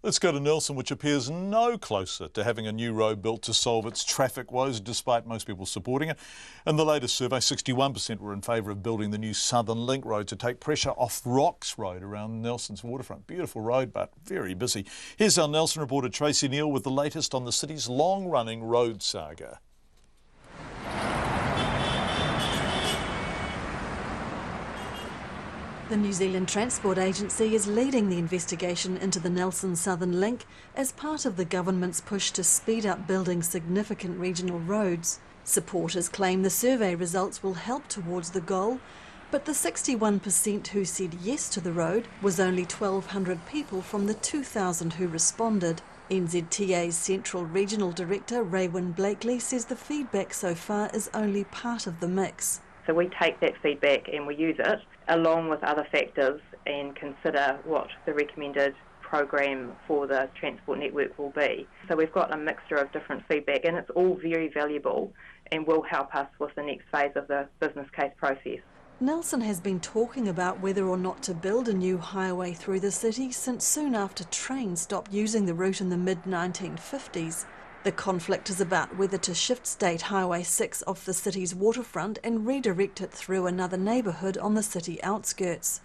Let's go to Nelson, which appears no closer to having a new road built to solve its traffic woes, despite most people supporting it. In the latest survey, 61% were in favour of building the new Southern Link road to take pressure off Rocks Road around Nelson's waterfront. Beautiful road, but very busy. Here's our Nelson reporter Tracy Neal with the latest on the city's long-running road saga. The New Zealand Transport Agency is leading the investigation into the Nelson Southern Link as part of the government's push to speed up building significant regional roads. Supporters claim the survey results will help towards the goal, but the 61% who said yes to the road was only 1,200 people from the 2,000 who responded. NZTA's Central Regional Director Raywin Blakely says the feedback so far is only part of the mix. So we take that feedback and we use it along with other factors and consider what the recommended program for the transport network will be. So we've got a mixture of different feedback and it's all very valuable and will help us with the next phase of the business case process. Nelson has been talking about whether or not to build a new highway through the city since soon after trains stopped using the route in the mid-1950s. The conflict is about whether to shift State Highway 6 off the city's waterfront and redirect it through another neighbourhood on the city outskirts.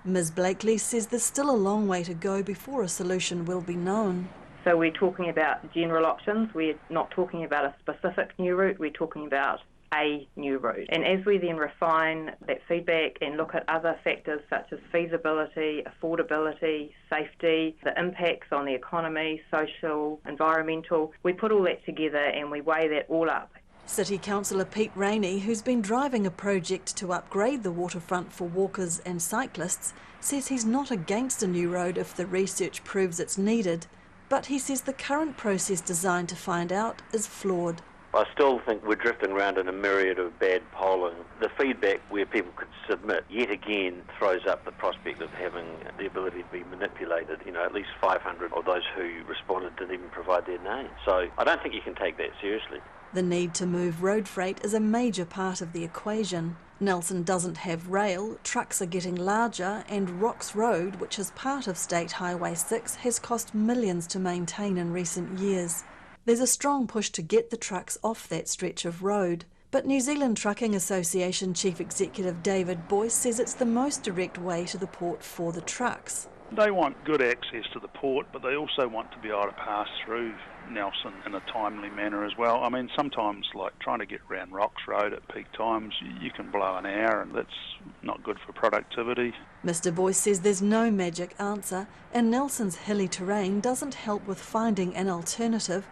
Ms Blakely says there's still a long way to go before a solution will be known. So we're talking about general options, we're not talking about a specific new route, we're talking about a new route. And as we then refine that feedback and look at other factors such as feasibility, affordability, safety, the impacts on the economy, social, environmental, we put all that together and we weigh that all up. City Councillor Pete Rainey, who's been driving a project to upgrade the waterfront for walkers and cyclists, says he's not against a new road if the research proves it's needed, but he says the current process designed to find out is flawed. I still think we're drifting around in a myriad of bad polling. The feedback where people could submit yet again throws up the prospect of having the ability to be manipulated. At least 500 of those who responded didn't even provide their name. So I don't think you can take that seriously. The need to move road freight is a major part of the equation. Nelson doesn't have rail, trucks are getting larger, and Rocks Road, which is part of State Highway 6, has cost millions to maintain in recent years. There's a strong push to get the trucks off that stretch of road. But New Zealand Trucking Association Chief Executive David Boyce says it's the most direct way to the port for the trucks. They want good access to the port, but they also want to be able to pass through Nelson in a timely manner as well. I mean, sometimes, like trying to get around Rocks Road at peak times, you can blow an hour, and that's not good for productivity. Mr Boyce says there's no magic answer, and Nelson's hilly terrain doesn't help with finding an alternative,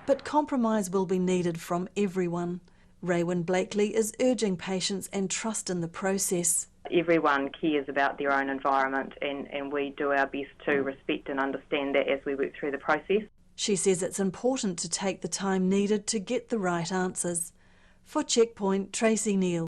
but compromise will be needed from everyone. Raywin Blakely is urging patience and trust in the process. Everyone cares about their own environment and we do our best to respect and understand that as we work through the process. She says it's important to take the time needed to get the right answers. For Checkpoint, Tracy Neal.